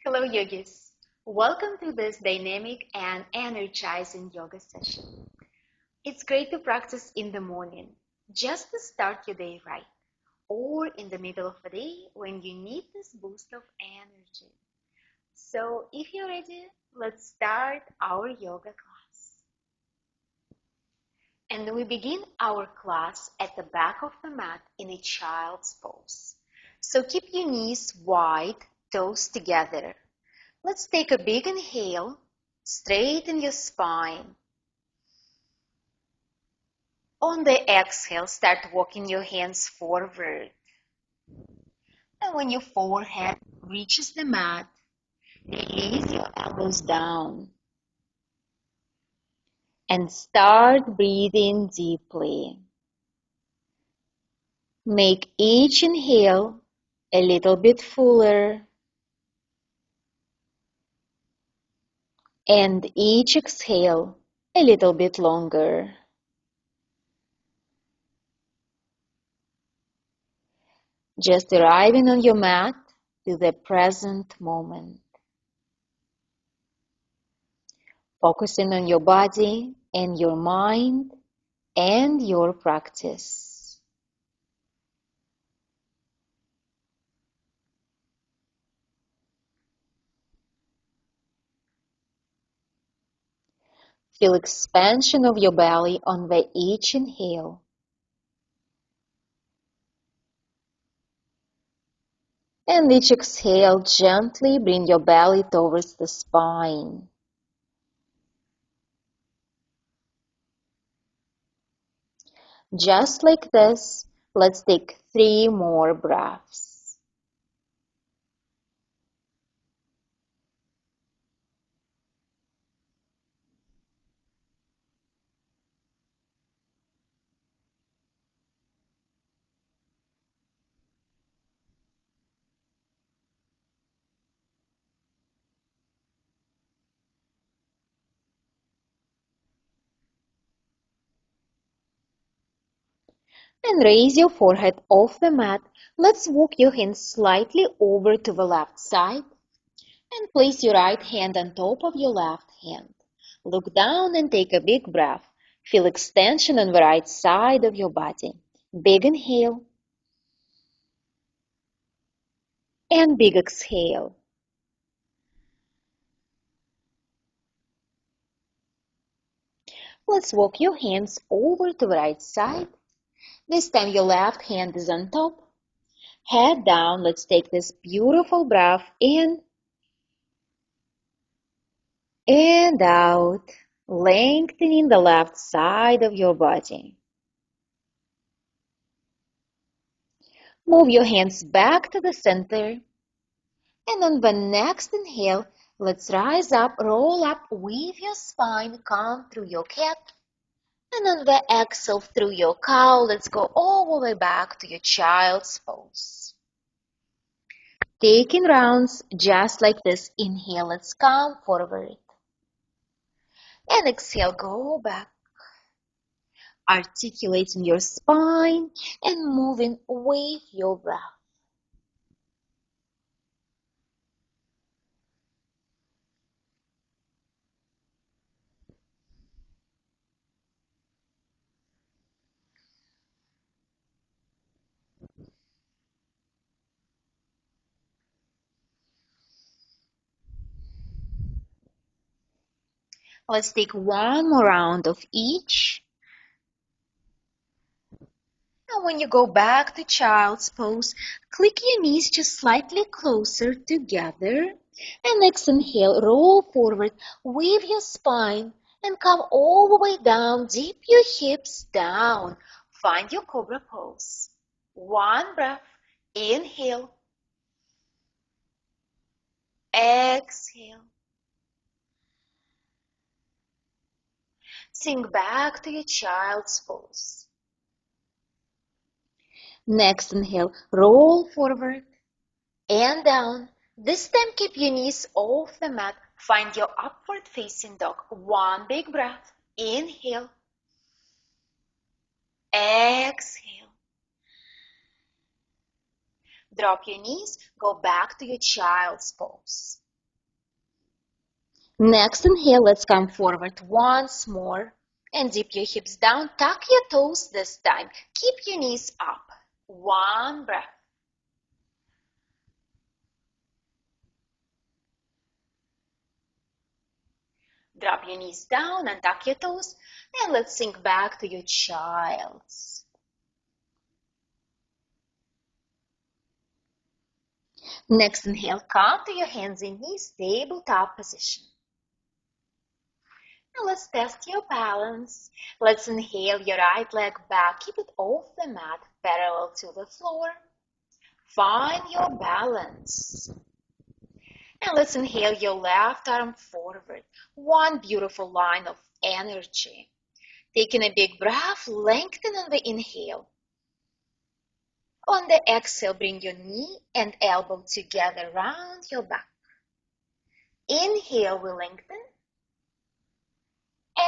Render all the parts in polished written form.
Hello, yogis. Welcome to this dynamic and energizing yoga session. It's great to practice in the morning, just to start your day right, or in the middle of a day when you need this boost of energy. So, if you're ready, let's start our yoga class. And we begin our class at the back of the mat in a child's pose. So, keep your knees wide, toes together. Let's take a big inhale, straighten your spine. On the exhale, start walking your hands forward. And when your forehead reaches the mat, release your elbows down. And start breathing deeply. Make each inhale a little bit fuller. And each exhale a little bit longer. Just arriving on your mat to the present moment. Focusing on your body and your mind and your practice. Feel expansion of your belly on the each inhale. And each exhale, gently bring your belly towards the spine. Just like this, let's take 3 more breaths. And raise your forehead off the mat. Let's walk your hands slightly over to the left side. And place your right hand on top of your left hand. Look down and take a big breath. Feel extension on the right side of your body. Big inhale. And big exhale. Let's walk your hands over to the right side. This time your left hand is on top. Head down. Let's take this beautiful breath in and out, lengthening the left side of your body. Move your hands back to the center. And on the next inhale, let's rise up, roll up, weave your spine, come through your cat. And on the exhale through your cow, let's go all the way back to your child's pose. Taking rounds just like this. Inhale, let's come forward. And exhale, go back. Articulating your spine and moving with your breath. Let's take one more round of each. And when you go back to child's pose, click your knees just slightly closer together. And exhale, roll forward, weave your spine, and come all the way down. Dip your hips down. Find your cobra pose. One breath. Inhale. Exhale. Sink back to your child's pose. Next inhale, roll forward and down. This time keep your knees off the mat. Find your upward facing dog. One big breath. Inhale. Exhale. Drop your knees. Go back to your child's pose. Next inhale, let's come forward once more and dip your hips down. Tuck your toes this time. Keep your knees up. One breath. Drop your knees down and tuck your toes, and let's sink back to your child's. Next inhale, come to your hands and knees, tabletop position. Now let's test your balance. Let's inhale your right leg back, keep it off the mat, parallel to the floor. Find your balance. And let's inhale your left arm forward. One beautiful line of energy. Taking a big breath, lengthen on the inhale. On the exhale, bring your knee and elbow together round your back. Inhale, we lengthen.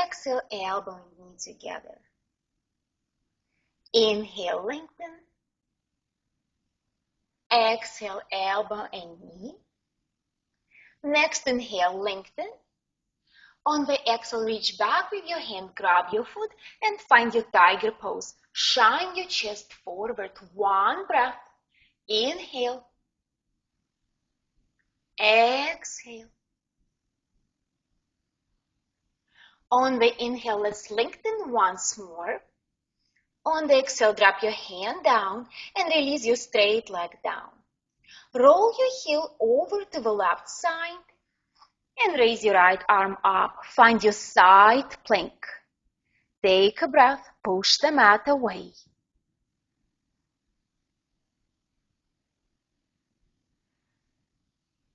Exhale, elbow and knee together. Inhale, lengthen. Exhale, elbow and knee. Next inhale, lengthen. On the exhale, reach back with your hand, grab your foot and find your tiger pose. Shine your chest forward. One breath. Inhale. Exhale. On the inhale, let's lengthen once more. On the exhale, drop your hand down and release your straight leg down. Roll your heel over to the left side and raise your right arm up. Find your side plank. Take a breath, push the mat away.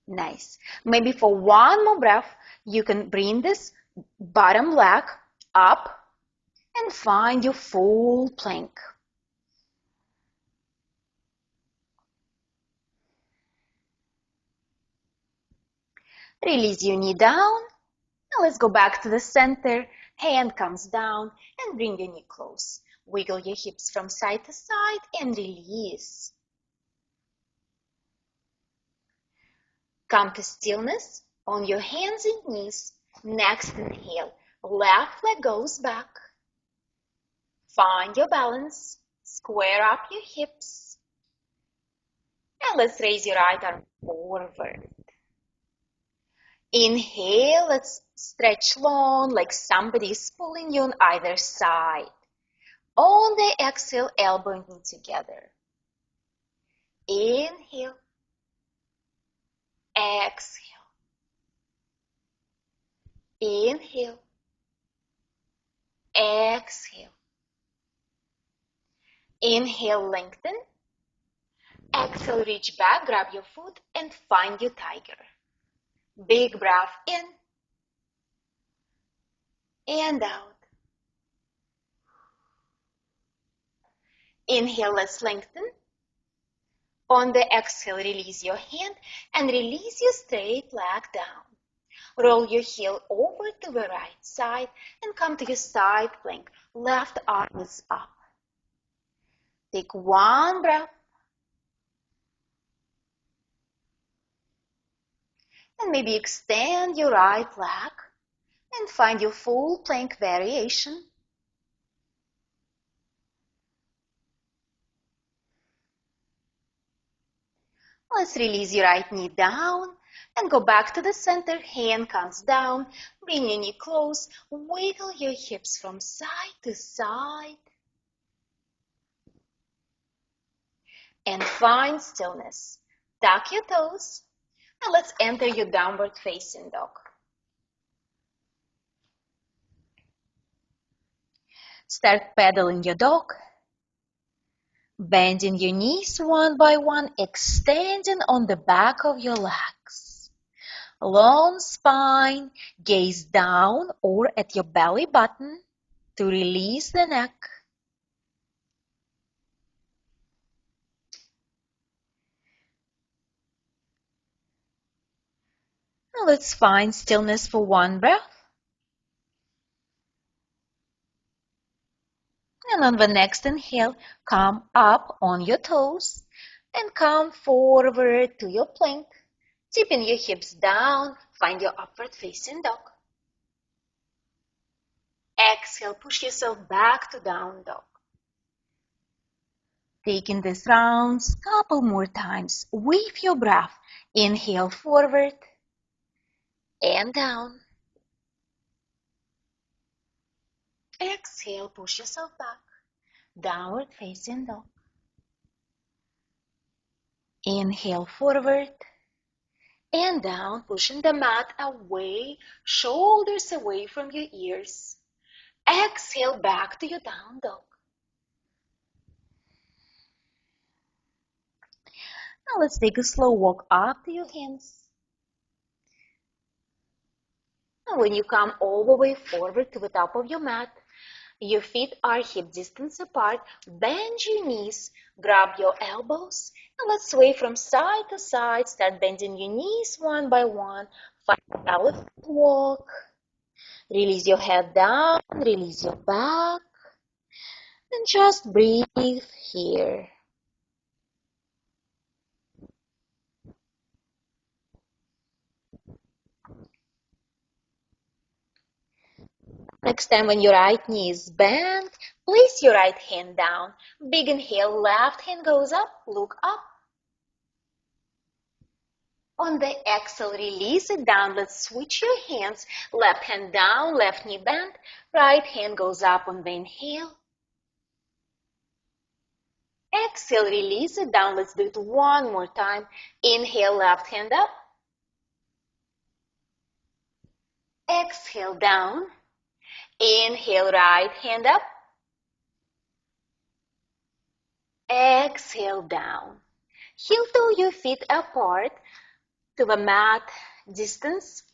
Nice. Maybe for one more breath, you can bring this bottom leg up and find your full plank. Release your knee down. Now let's go back to the center. Hand comes down and bring your knee close. Wiggle your hips from side to side and release. Come to stillness on your hands and knees. Next inhale, left leg goes back. Find your balance. Square up your hips. And let's raise your right arm forward. Inhale, let's stretch long like somebody's pulling you on either side. On the exhale, elbow and knee together. Inhale. Exhale. Inhale. Exhale. Inhale, lengthen. Exhale, reach back, grab your foot and find your tiger. Big breath in and out. Inhale, let's lengthen. On the exhale, release your hand and release your straight leg down. Roll your heel over to the right side and come to your side plank. Left arm is up. Take one breath. And maybe extend your right leg and find your full plank variation. Let's release your right knee down and go back to the center. Hand comes down. Bring your knee close. Wiggle your hips from side to side. And find stillness. Tuck your toes. And let's enter your downward facing dog. Start pedaling your dog. Bending your knees one by one, extending on the back of your legs. Long spine, gaze down or at your belly button to release the neck. Now let's find stillness for one breath. And on the next inhale, come up on your toes and come forward to your plank. Tipping your hips down, find your upward facing dog. Exhale, push yourself back to down dog. Taking these rounds couple more times with your breath. Inhale forward and down. Exhale, push yourself back. Downward facing dog. Inhale forward and down, pushing the mat away, shoulders away from your ears. Exhale back to your down dog. Now let's take a slow walk up to your hands. Now when you come all the way forward to the top of your mat, your feet are hip distance apart. Bend your knees, grab your elbows, and let's sway from side to side. Start bending your knees one by one. Find an elephant walk. Release your head down, release your back, and just breathe here. Next time when your right knee is bent, place your right hand down. Big inhale, left hand goes up, look up. On the exhale, release it down. Let's switch your hands. Left hand down, left knee bent. Right hand goes up on the inhale. Exhale, release it down. Let's do it one more time. Inhale, left hand up. Exhale, down. Inhale, right hand up. Exhale, down. Heel toe your feet apart to the mat distance.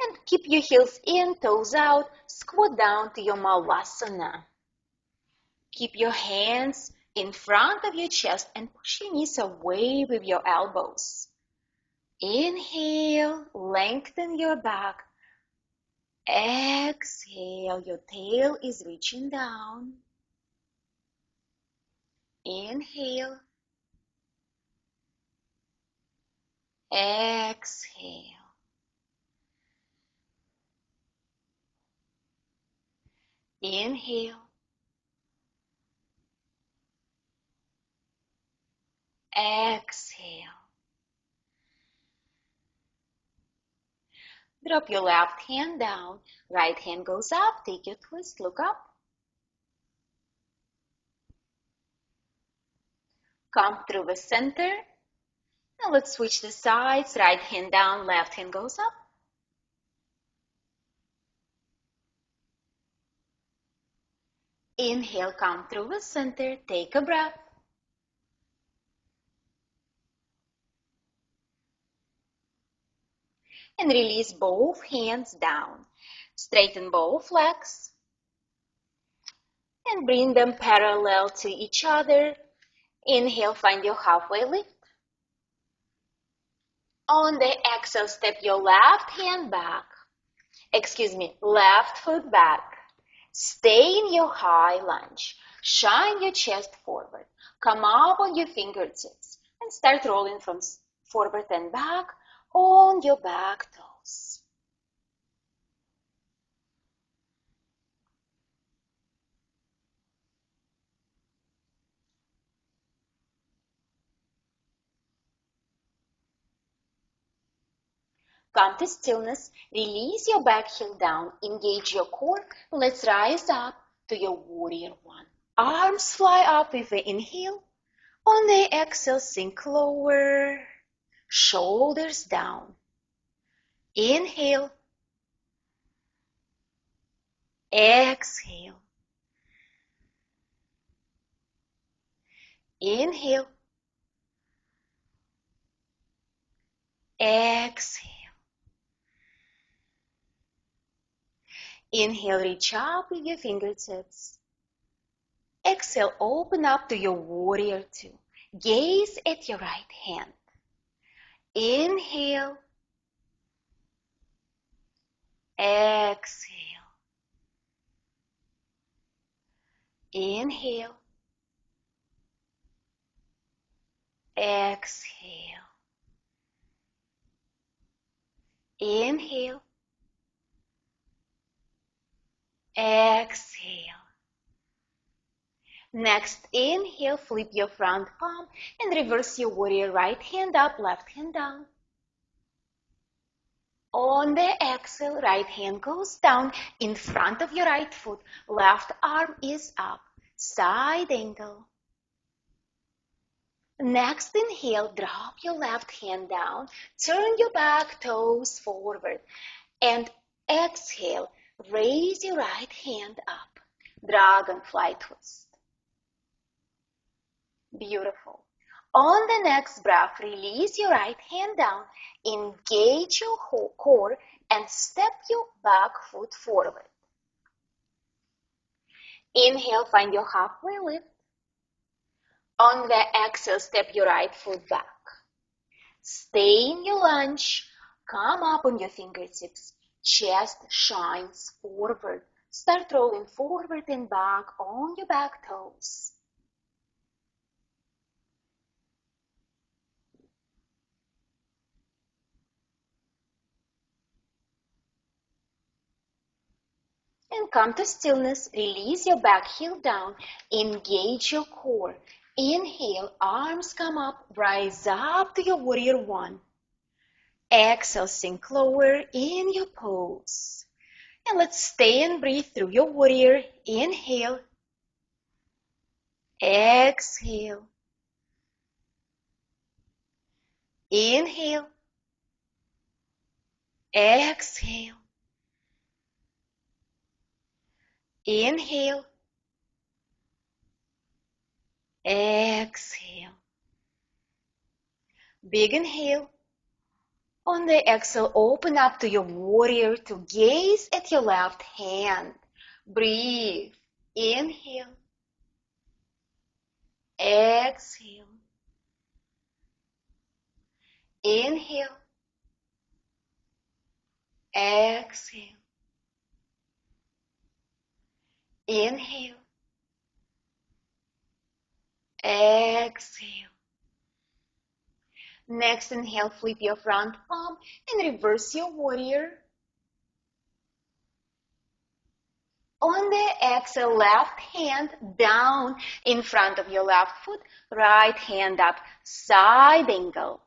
And keep your heels in, toes out. Squat down to your Malasana. Keep your hands in front of your chest and push your knees away with your elbows. Inhale, lengthen your back. Exhale, your tail is reaching down. Inhale. Exhale. Inhale. Exhale. Drop your left hand down. Right hand goes up. Take your twist. Look up. Come through the center. Now let's switch the sides. Right hand down. Left hand goes up. Inhale, come through the center. Take a breath. And release both hands down. Straighten both legs. And bring them parallel to each other. Inhale, find your halfway lift. On the exhale, step your left hand back. Left foot back. Stay in your high lunge. Shine your chest forward. Come up on your fingertips and start rolling from forward and back on your back toes. Come to stillness, release your back heel down, engage your core. Let's rise up to your warrior one. Arms fly up with the inhale. On the exhale, sink lower. Shoulders down. Inhale. Exhale. Inhale. Exhale. Inhale, reach up with your fingertips. Exhale, open up to your warrior two. Gaze at your right hand. Inhale. Exhale. Inhale. Exhale. Inhale. Exhale. Next, inhale, flip your front palm and reverse your warrior. Right hand up, left hand down. On the exhale, right hand goes down in front of your right foot. Left arm is up. Side angle. Next, inhale, drop your left hand down. Turn your back toes forward. And exhale, raise your right hand up. Dragonfly twist. Beautiful. On the next breath, release your right hand down, engage your whole core, and step your back foot forward. Inhale, find your halfway lift. On the exhale, step your right foot back. Stay in your lunge. Come up on your fingertips. Chest shines forward. Start rolling forward and back on your back toes. And come to stillness. Release your back heel down. Engage your core. Inhale, arms come up. Rise up to your warrior one. Exhale, sink lower in your pose. And let's stay and breathe through your warrior. Inhale. Exhale. Inhale. Exhale. Inhale. Exhale. Big inhale. On the exhale, open up to your warrior to gaze at your left hand. Breathe. Inhale. Exhale. Inhale. Exhale. Inhale. Exhale. Next, inhale, flip your front palm and reverse your warrior. On the exhale, left hand down in front of your left foot, right hand up, side angle.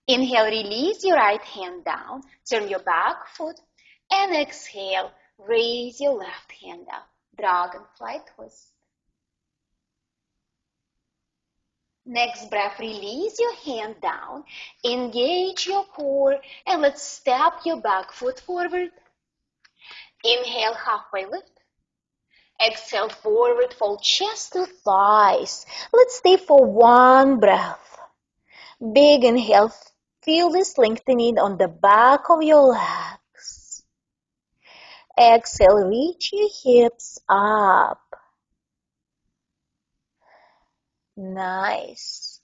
Inhale, release your right hand down, turn your back foot, and exhale, raise your left hand up, dragonfly twist. Next breath, release your hand down, engage your core, and let's step your back foot forward. Inhale, halfway lift. Exhale, forward fold, chest to thighs. Let's stay for one breath. Big inhale, feel this lengthening on the back of your legs. Exhale, reach your hips up. Nice.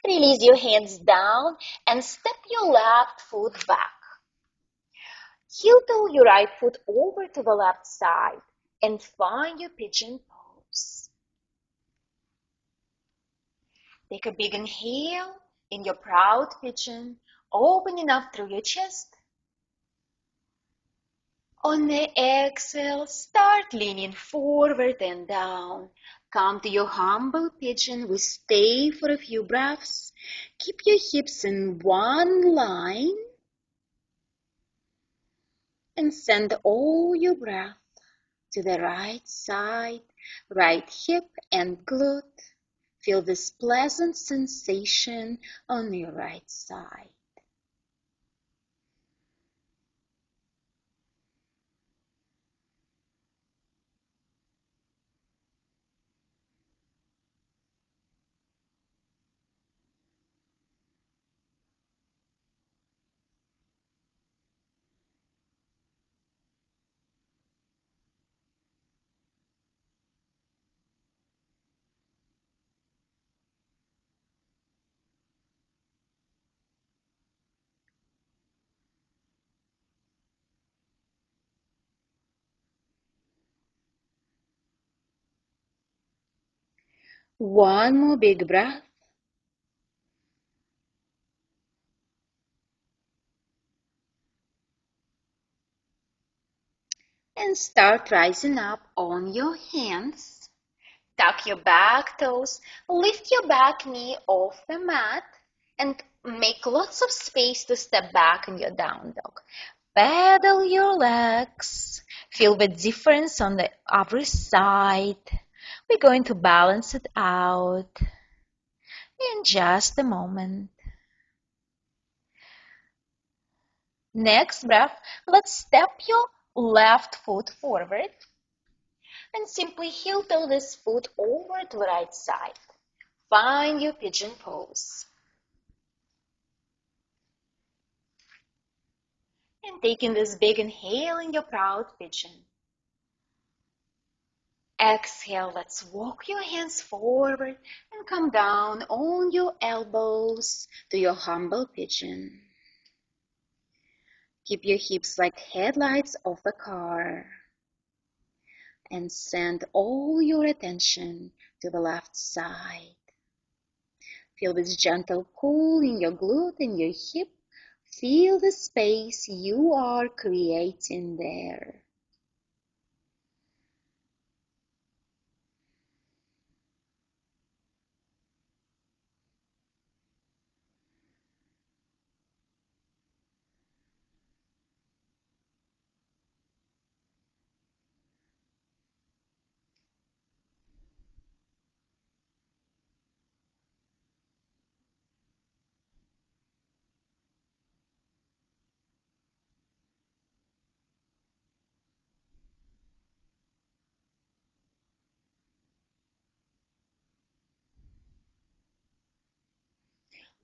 Release your hands down and step your left foot back. Heel toe your right foot over to the left side and find your pigeon pose. Take a big inhale in your proud pigeon, opening up through your chest. On the exhale, start leaning forward and down. Come to your humble pigeon. We stay for a few breaths. Keep your hips in one line. And send all your breath to the right side, right hip and glute. Feel this pleasant sensation on your right side. One more big breath. And start rising up on your hands. Tuck your back toes, lift your back knee off the mat, and make lots of space to step back in your down dog. Pedal your legs. Feel the difference on the other side. We're going to balance it out in just a moment. Next breath, let's step your left foot forward and simply heel toe this foot over to the right side. Find your pigeon pose. And taking this big inhale in your proud pigeon. Exhale, let's walk your hands forward and come down on your elbows to your humble pigeon. Keep your hips like headlights of a car. And send all your attention to the left side. Feel this gentle pull in your glute and your hip. Feel the space you are creating there.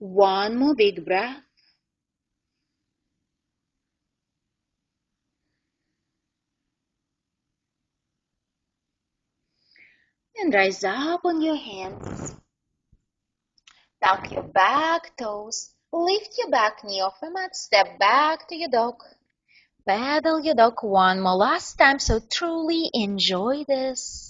One more big breath. And rise up on your hands. Tuck your back toes. Lift your back knee off the mat. Step back to your dog. Pedal your dog one more last time, so truly enjoy this.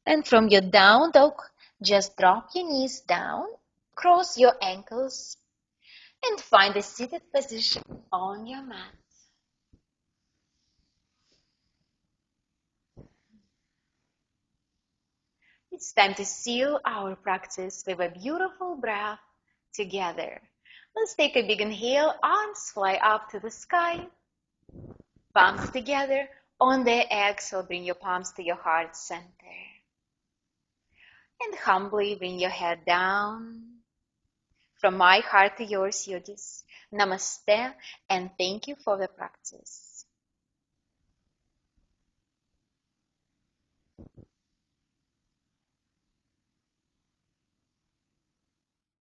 And from your down dog, just drop your knees down, cross your ankles, and find a seated position on your mat. It's time to seal our practice with a beautiful breath together. Let's take a big inhale, arms fly up to the sky, palms together. On the exhale, bring your palms to your heart center. And humbly bring your head down. From my heart to yours, yogis, Namaste, and thank you for the practice.